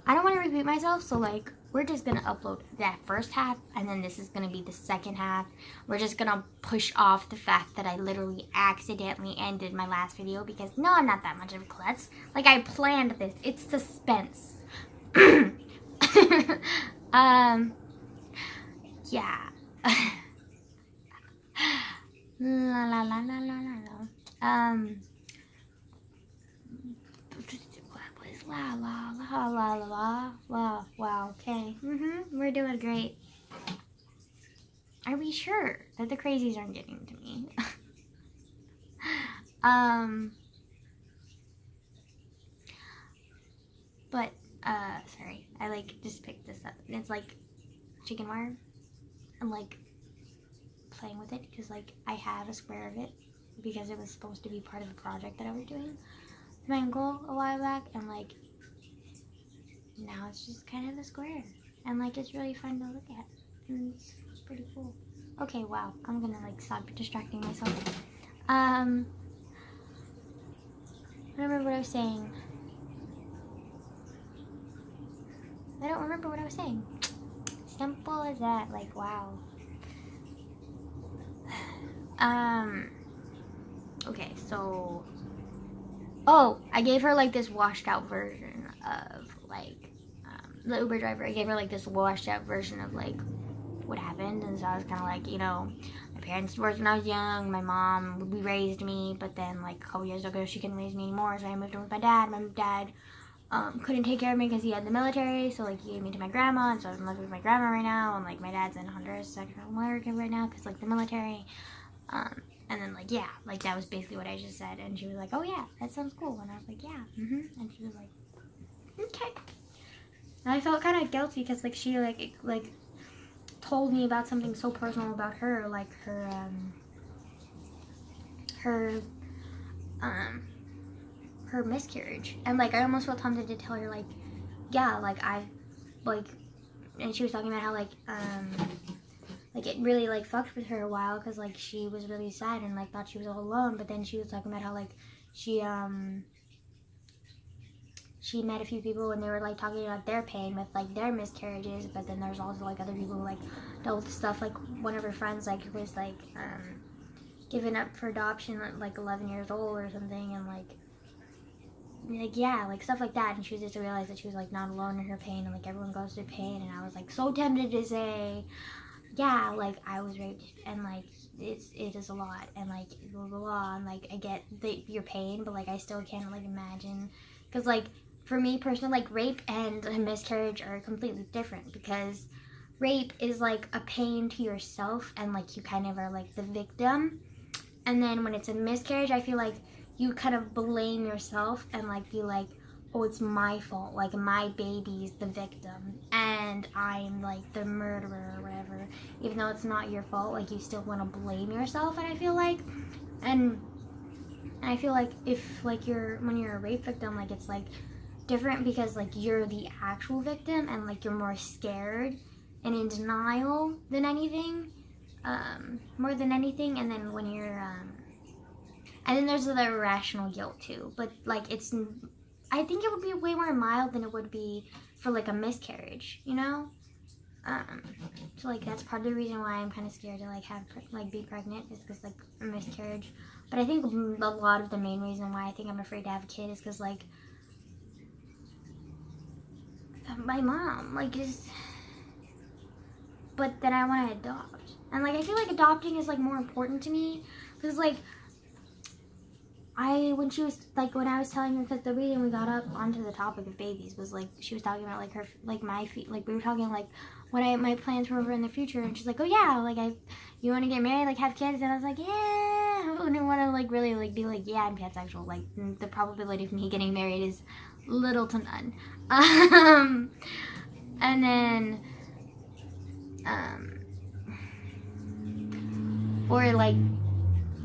I don't want to repeat myself, so like we're just gonna upload that first half, and then this is gonna be the second half. We're just gonna push off the fact that I literally accidentally ended my last video because no, I'm not that much of a klutz. Like I planned this. It's suspense. Yeah. La la la la la la la. What was la la la la la la? Wow. Okay. We're doing great. Are we sure that the crazies aren't getting to me? But sorry. I like just picked this up. And it's like chicken wire. I'm like playing with it because like I have a square of it because it was supposed to be part of the project that I was doing with my uncle a while back, and like now it's just kind of a square, and like it's really fun to look at, and it's pretty cool. Okay, wow, I'm gonna like stop distracting myself. I don't remember what I was saying. I don't remember what I was saying. Simple as that. Like, wow. Okay, so I gave her like this washed out version of like the Uber driver. I gave her like this washed out version of like what happened, and so I was kind of like, you know, my parents divorced when I was young. My mom, we raised me, but then like a couple years ago she couldn't raise me anymore, so I moved in with my dad. My dad couldn't take care of me because he had the military, so like he gave me to my grandma, and so I'm living with my grandma right now, and like my dad's in Honduras, Central America right now because like the military. And then like, yeah, like that was basically what I just said, and she was like, oh yeah, that sounds cool, and I was like, yeah, and she was like, okay. And I felt kind of guilty because like she like told me about something so personal about her, like her miscarriage, and like I almost felt tempted to tell her like, yeah, like I like, and she was talking about how like it really like fucked with her a while because like she was really sad and like thought she was all alone, but then she was talking about how like she met a few people and they were like talking about their pain with like their miscarriages, but then there's also like other people who like dealt with stuff, like one of her friends like was like given up for adoption at like 11 years old or something, and like yeah, like stuff like that, and she was just to realize that she was like not alone in her pain, and like everyone goes through pain, and I was like so tempted to say, yeah, like I was raped, and like it is a lot, and like blah blah blah, and like I get your pain, but like I still can't like imagine, because like for me personally, like rape and a miscarriage are completely different, because rape is like a pain to yourself, and like you kind of are like the victim, and then when it's a miscarriage, I feel like you kind of blame yourself and like be like, oh, it's my fault, like my baby's the victim and I'm like the murderer or whatever, even though it's not your fault, like you still want to blame yourself. And I feel like if like when you're a rape victim, like it's like different because like you're the actual victim and like you're more scared and in denial than anything, more than anything. And then when you're and then there's the irrational guilt too, but like I think it would be way more mild than it would be for like a miscarriage, you know? So like that's part of the reason why I'm kind of scared to like be pregnant, is because like a miscarriage. But I think a lot of the main reason why I think I'm afraid to have a kid is because like my mom like just, but then I want to adopt, and like I feel like adopting is like more important to me because like when she was like, when I was telling her, because the reason we got up onto the topic of babies was like she was talking about like her like my feet, like we were talking like what my plans were in the future, and she's like, oh yeah, like you want to get married, like have kids, and I was like, yeah, I wouldn't want to like really like be like, yeah, I'm pansexual, like the probability of me getting married is little to none. And then or like,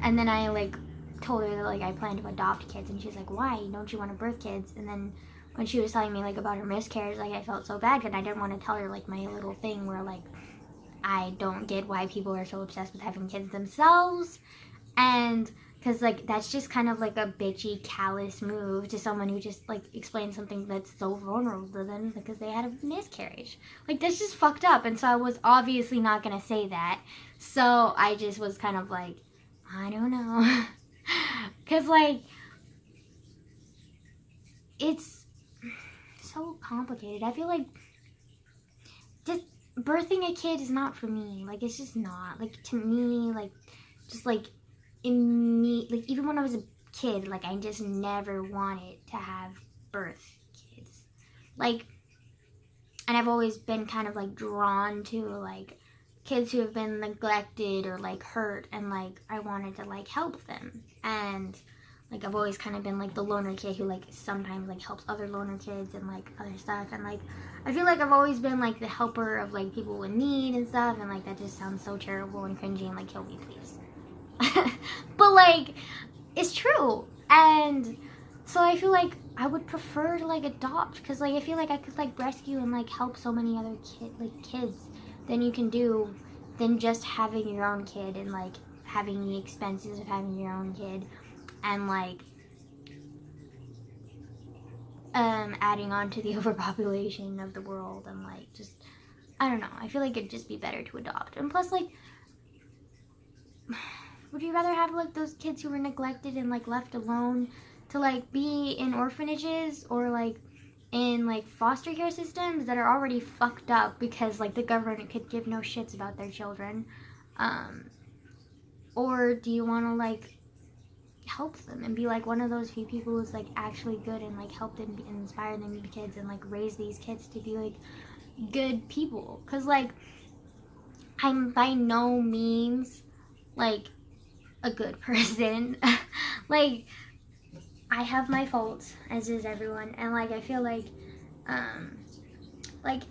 and then I like told her that like I plan to adopt kids, and she's like, why don't you want to birth kids? And then when she was telling me like about her miscarriage, like I felt so bad because I didn't want to tell her like my little thing where like I don't get why people are so obsessed with having kids themselves, and Because, like, that's just kind of like a bitchy, callous move to someone who just, like, explains something that's so vulnerable to them because they had a miscarriage. Like, that's just fucked up. And so I was obviously not going to say that. So I just was kind of like, I don't know. Because, like, it's so complicated. I feel like just birthing a kid is not for me. Like, it's just not. Like, to me, like, just, like, in me, like, even when I was a kid, like, I just never wanted to have birth kids. Like, and I've always been kind of, like, drawn to, like, kids who have been neglected or, like, hurt, and, like, I wanted to, like, help them. And, like, I've always kind of been, like, the loner kid who, like, sometimes, like, helps other loner kids and, like, other stuff. And, like, I feel like I've always been, like, the helper of, like, people in need and stuff. And, like, that just sounds so terrible and cringy and, like, kill me, please. But, like, it's true. And so I feel like I would prefer to, like, adopt. Because, like, I feel like I could, like, rescue and, like, help so many other kids than you can do than just having your own kid and, like, having the expenses of having your own kid. And, like, adding on to the overpopulation of the world. And, like, just, I don't know. I feel like it'd just be better to adopt. And plus, like, would you rather have, like, those kids who were neglected and, like, left alone to, like, be in orphanages or, like, in, like, foster care systems that are already fucked up because, like, the government could give no shits about their children? Or do you want to, like, help them and be, like, one of those few people who's, like, actually good and, like, help them and inspire them to be kids and, like, raise these kids to be, like, good people? Because, like, I'm by no means, like, a good person. Like, I have my faults, as does everyone, and, like, I feel like, like,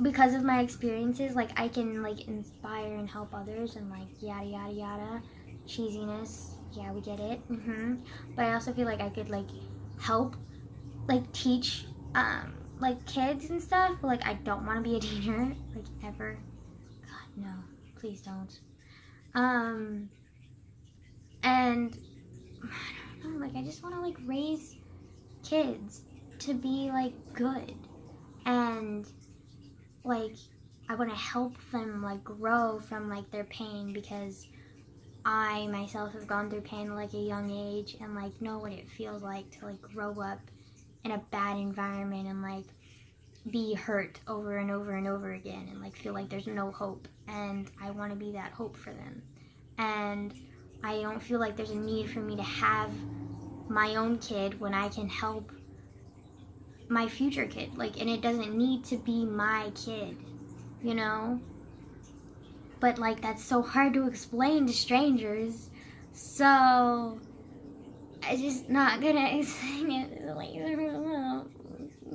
because of my experiences, like, I can, like, inspire and help others, and, like, yada yada yada, cheesiness, yeah, we get it, but I also feel like I could, like, help, like, teach, like, kids and stuff, but, like, I don't want to be a teacher, like, ever. God, no, please don't. And I don't know, like, I just want to, like, raise kids to be, like, good. And, like, I want to help them, like, grow from, like, their pain because I myself have gone through pain at, like, a young age and, like, know what it feels like to, like, grow up in a bad environment and, like, be hurt over and over and over again and, like, feel like there's no hope. And I want to be that hope for them. And I don't feel like there's a need for me to have my own kid when I can help my future kid. Like, and it doesn't need to be my kid, you know? But, like, that's so hard to explain to strangers. So, I'm just not gonna explain it. Like,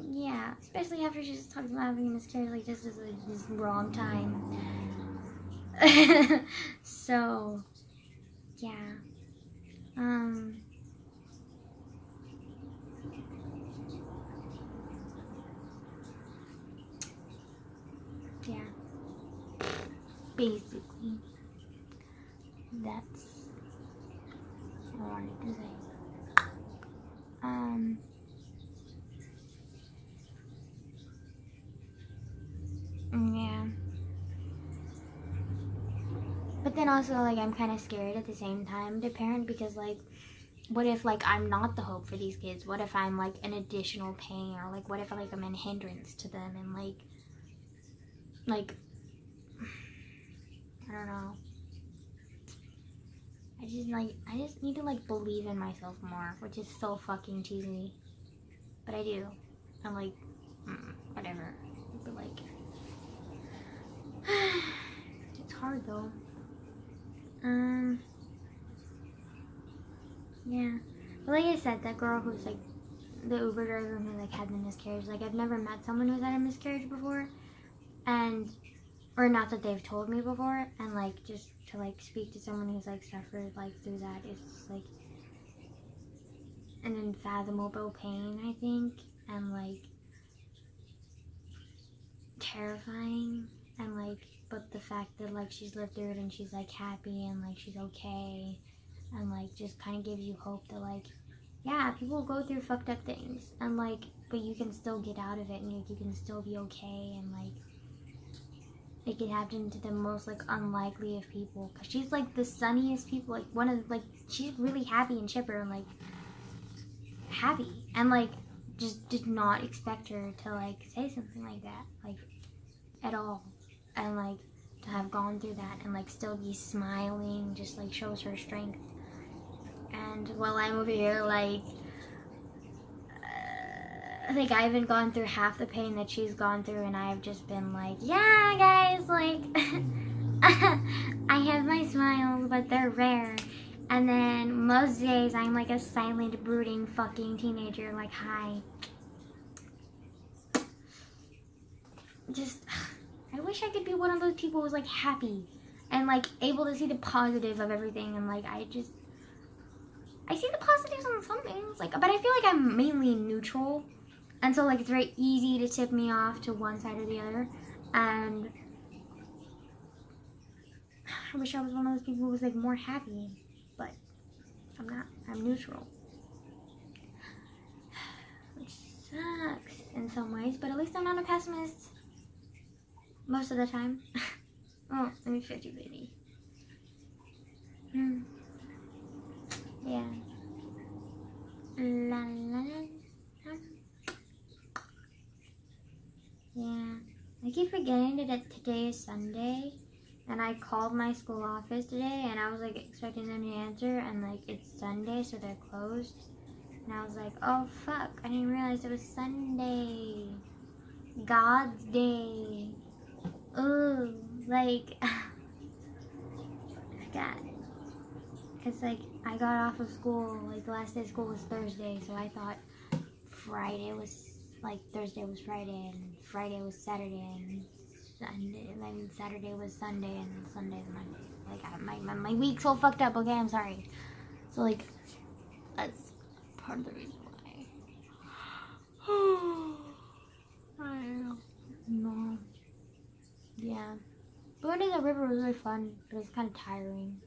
yeah. Especially after she just talks about having a miscarriage, like, just at this wrong time. So, yeah. Yeah. Basically, that's what I wanted to say. Yeah. But then also, like, I'm kind of scared at the same time to parent because, like, what if, like, I'm not the hope for these kids? What if I'm, like, an additional pain? Or, like, what if, like, I'm a hindrance to them? And, like, I don't know. I just need to, like, believe in myself more, which is so fucking cheesy. But I do. I'm like, whatever. But, like, it's hard, though. Yeah. But like I said, that girl who's, like, the Uber driver who, like, had the miscarriage, like, I've never met someone who's had a miscarriage before. And, or not that they've told me before. And, like, just to, like, speak to someone who's, like, suffered, like, through that is just, like, an unfathomable pain, I think. And, like, terrifying. And, like, but the fact that, like, she's lived through it and she's, like, happy and, like, she's okay. and like just kind of gives you hope that like, yeah, people go through fucked up things, and like, but you can still get out of it, and like, you can still be okay, and like, it could happen to the most like unlikely of people, because she's like the sunniest people, like one of like, she's really happy and chipper and like happy, and like just did not expect her to like say something like that, like at all, and like to have gone through that and like still be smiling just like shows her strength. And while I'm over here like I think I haven't gone through half the pain that she's gone through, and I've just been like, yeah guys, like I have my smiles, but they're rare. And then most days I'm like a silent, brooding fucking teenager, like, hi. Just, I wish I could be one of those people who's like happy and like able to see the positive of everything, and like I see the positives on some things, like, but I feel like I'm mainly neutral, and so like it's very easy to tip me off to one side or the other. And I wish I was one of those people who was like more happy, but I'm not. I'm neutral, which sucks in some ways, but at least I'm not a pessimist most of the time. Oh, let me 50-50. Yeah. La la la. Yeah. I keep forgetting that today is Sunday, and I called my school office today, and I was like expecting them to answer, and like it's Sunday, so they're closed. And I was like, oh fuck, I didn't realize it was Sunday. God's day. Ooh, like, I forgot. Because, like, I got off of school, like, the last day of school was Thursday, so I thought Friday was, like, Thursday was Friday, and Friday was Saturday, and Sunday, and then Saturday was Sunday, and Sunday was Monday. Like, my week's all fucked up, okay? I'm sorry. So, like, that's part of the reason why. I know. Yeah. Going to the river was really fun, but it was kind of tiring.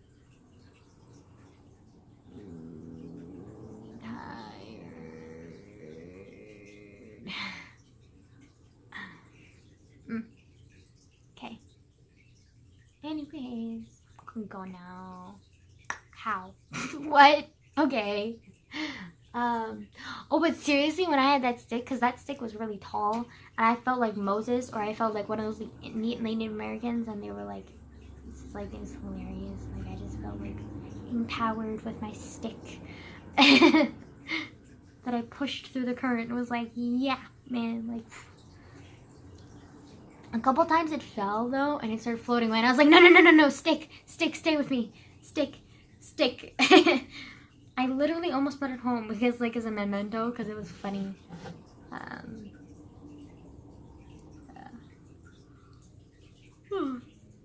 Tired. Okay. Anyways, I can go now. How? What? Okay. Oh, but seriously, when I had that stick, because that stick was really tall, and I felt like Moses, or I felt like one of those like, Native Americans, and they were like, it's like, it was hilarious. Like, I just felt like empowered with my stick that I pushed through the current and was like, yeah, man, like. A couple times it fell though, and it started floating away, and I was like, no, stick, stay with me, stick. I literally almost brought it home because, like, as a memento, because it was funny.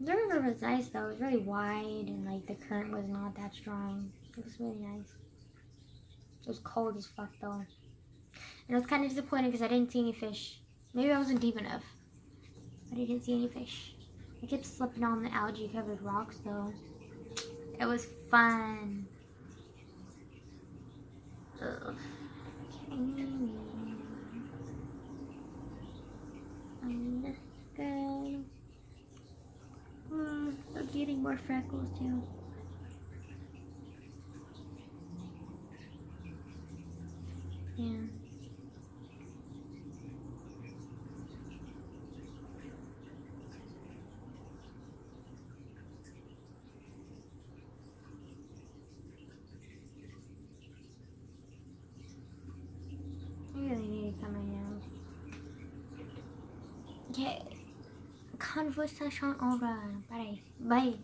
The river was nice though. It was really wide, and like the current was not that strong. It was really nice. It was cold as fuck though, and it was kind of disappointing because I didn't see any fish. Maybe I wasn't deep enough, but I didn't see any fish. I kept slipping on the algae-covered rocks though. It was fun. Ugh. Let's go. I'm getting more freckles too. Yeah. I really need to cut my nails. Okay. Conversation over. Bye.